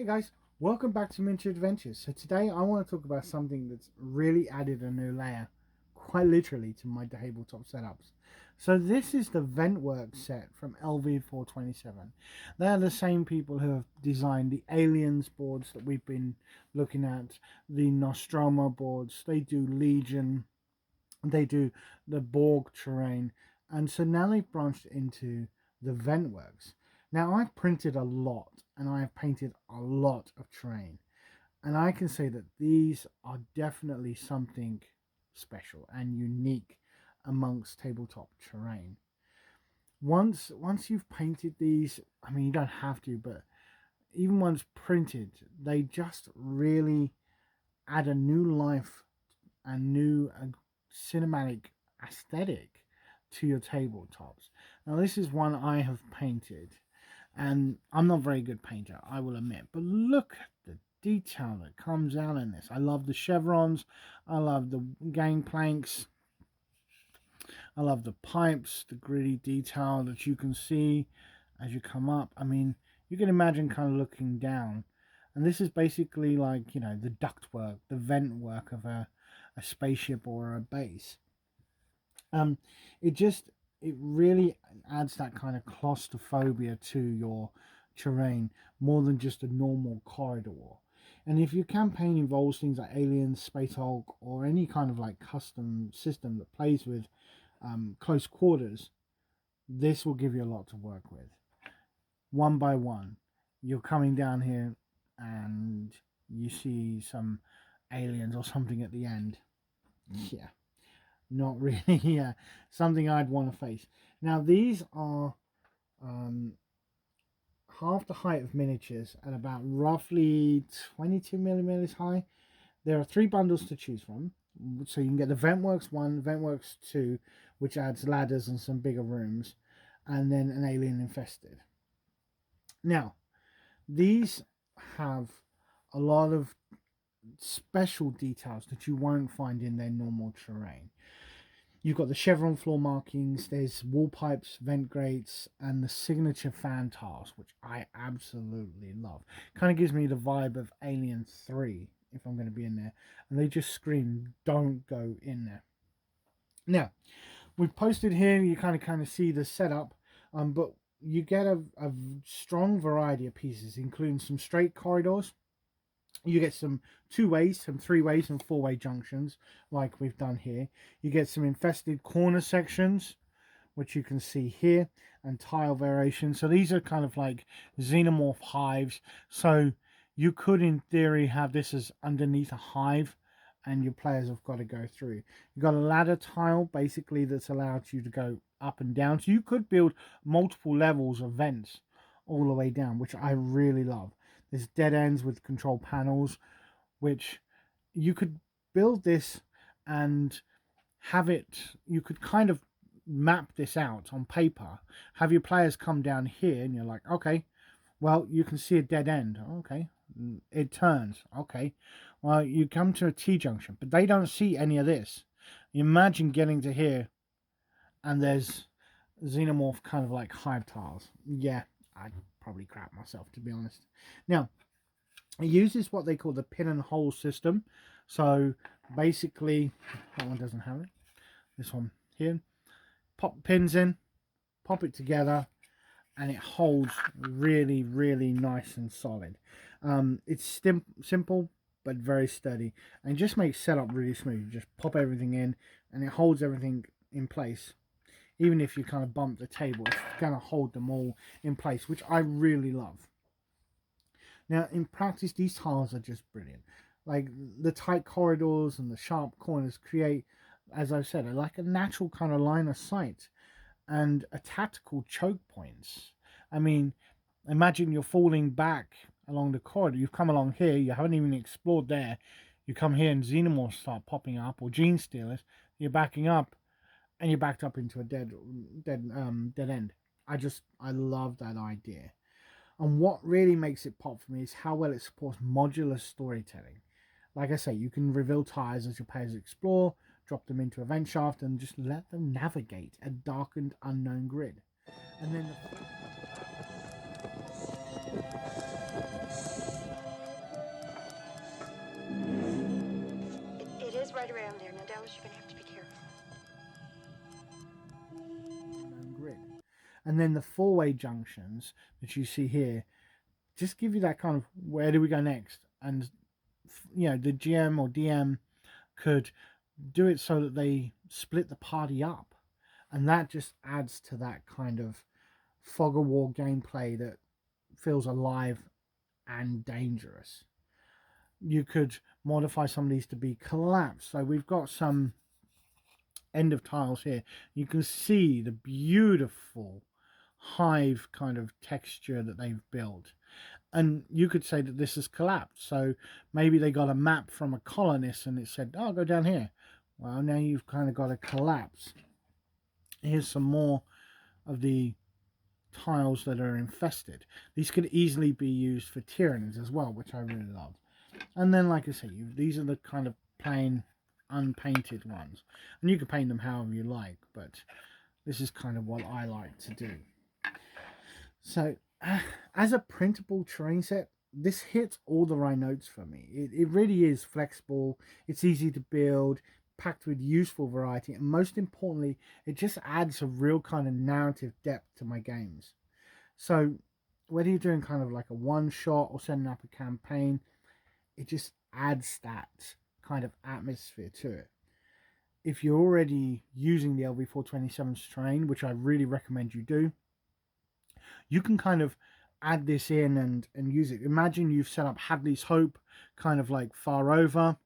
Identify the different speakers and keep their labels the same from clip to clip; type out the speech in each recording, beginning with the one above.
Speaker 1: guys, welcome back to Miniature Adventures. So today I want to talk about something that's really added a new layer, quite literally, to my tabletop setups. So this is the Ventworks set from LV427. They're the same people who have designed the Aliens boards that we've been looking at, the Nostromo boards. They do Legion, they do the Borg terrain, and so now they've branched into the Ventworks. Now I've printed a lot and I have painted a lot of terrain, and I can say that these are definitely something special and unique amongst tabletop terrain. Once you've painted these, I mean, you don't have to, but even once printed, they just really add a new life, a new cinematic aesthetic to your tabletops. Now this is one I have painted, and I'm not a very good painter, I will admit, but look at the detail that comes out in this. I love the chevrons, I love the gangplanks, I love the pipes, the gritty detail that you can see as you come up. I mean, you can imagine kind of looking down, and this is basically like, you know, the ductwork, the vent work of a spaceship or a base. It really adds that kind of claustrophobia to your terrain more than just a normal corridor. And if your campaign involves things like Aliens, Space Hulk, or any kind of like custom system that plays with close quarters, this will give you a lot to work with. One by one, you're coming down here and you see some aliens or something at the end. Yeah, not really something I'd want to face. Now these are half the height of miniatures and about roughly 22 millimeters high. There are 3 bundles to choose from, so you can get the Ventworks 1, Ventworks 2, which adds ladders and some bigger rooms, and then an Alien Infested. Now these have a lot of special details that you won't find in their normal terrain. You've got the chevron floor markings, there's wall pipes, vent grates, and the signature fan tiles, which I absolutely love. Kind of gives me the vibe of Alien 3, if I'm going to be in there. And they just scream, don't go in there. Now, we've posted here, you kind of see the setup, but you get a strong variety of pieces, including some straight corridors. You get some 2-ways, some 3-ways, and 4-way junctions, like we've done here. You get some infested corner sections, which you can see here, and tile variations. So these are kind of like xenomorph hives. So you could, in theory, have this as underneath a hive, and your players have got to go through. You've got a ladder tile, basically, that's allowed you to go up and down. So you could build multiple levels of vents all the way down, which I really love. There's dead ends with control panels, which you could build this and have it, you could kind of map this out on paper, have your players come down here, and you're like, okay, well, you can see a dead end. Okay, it turns. Okay, well, you come to a T-junction, but they don't see any of this. You imagine getting to here, and there's xenomorph kind of like hive tiles. Yeah, I'd probably crap myself, to be honest. Now, it uses what they call the pin and hole system. So basically, that one doesn't have it. This one here. Pop pins in, pop it together, and it holds really, really nice and solid. It's simple, but very sturdy, and just makes setup really smooth. You just pop everything in, and it holds everything in place. Even if you kind of bump the table, it's going to hold them all in place, which I really love. Now, in practice, these tiles are just brilliant. Like, the tight corridors and the sharp corners create, as I've said, like a natural kind of line of sight and a tactical choke points. I mean, imagine you're falling back along the corridor. You've come along here, you haven't even explored there. You come here and xenomorphs start popping up, or gene stealers. You're backing up, and you're backed up into a dead end. I love that idea. And what really makes it pop for me is how well it supports modular storytelling. Like I say, you can reveal tires as your players explore, drop them into a vent shaft, and just let them navigate a darkened, unknown grid. And then
Speaker 2: course, you're gonna have to be careful.
Speaker 1: Grid. And then the four-way junctions that you see here just give you that kind of where do we go next, and you know, the GM or DM could do it so that they split the party up, and that just adds to that kind of fog of war gameplay that feels alive and dangerous. You could modify some of these to be collapsed. So we've got some end of tiles here. You can see the beautiful hive kind of texture that they've built, and you could say that this is collapsed. So maybe they got a map from a colonist and it said, oh, go down here. Well, now you've kind of got a collapse. Here's some more of the tiles that are infested. These could easily be used for tyranids as well, which I really love. And then, like I say, these are the kind of plain unpainted ones, and you can paint them however you like, but this is kind of what I like to do. So as a printable terrain set, this hits all the right notes for me. It really is flexible, it's easy to build, packed with useful variety, and most importantly, it just adds a real kind of narrative depth to my games. So whether you're doing kind of like a one shot or setting up a campaign, it just adds that kind of atmosphere to it. If you're already using the LV427's terrain, which I really recommend you do, you can kind of add this in and use it. Imagine you've set up Hadley's Hope kind of like far over,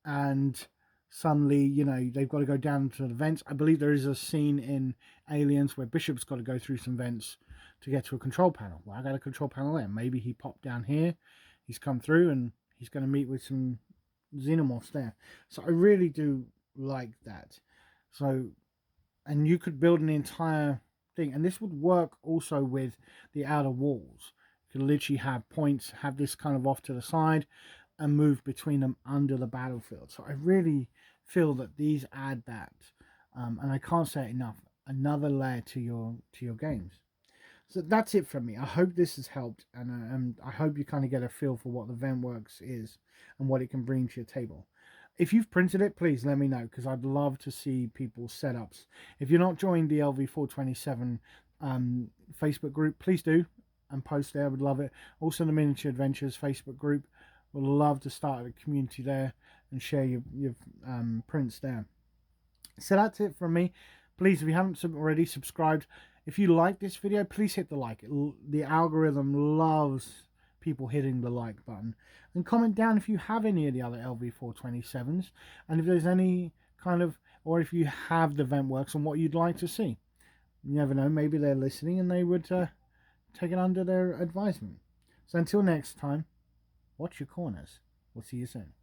Speaker 1: and suddenly, you know, they've got to go down to the vents. I believe there is a scene in Aliens where Bishop's got to go through some vents to get to a control panel. Well, I got a control panel there. Maybe he popped down here, he's come through, and he's going to meet with some xenomorphs there. So I really do like that. So, and you could build an entire thing, and this would work also with the outer walls. You could literally have points, have this kind of off to the side, and move between them under the battlefield. So I really feel that these add that, and I can't say it enough, another layer to your games. So that's it from me. I hope this has helped, and I hope you kind of get a feel for what the Ventworks is and what it can bring to your table. If you've printed it, please let me know, because I'd love to see people's setups. If you're not joined the LV427 Facebook group, please do and post there. I would love it. Also, the Miniature Adventures Facebook group. Would love to start a community there and share your prints there. So that's it from me. Please, if you haven't already subscribed, if you like this video, please hit the like. The algorithm loves people hitting the like button. And comment down if you have any of the other LV427s, and if there's any kind of, or if you have the Ventworks and what you'd like to see. You never know, maybe they're listening and they would take it under their advisement. So until next time, watch your corners. We'll see you soon.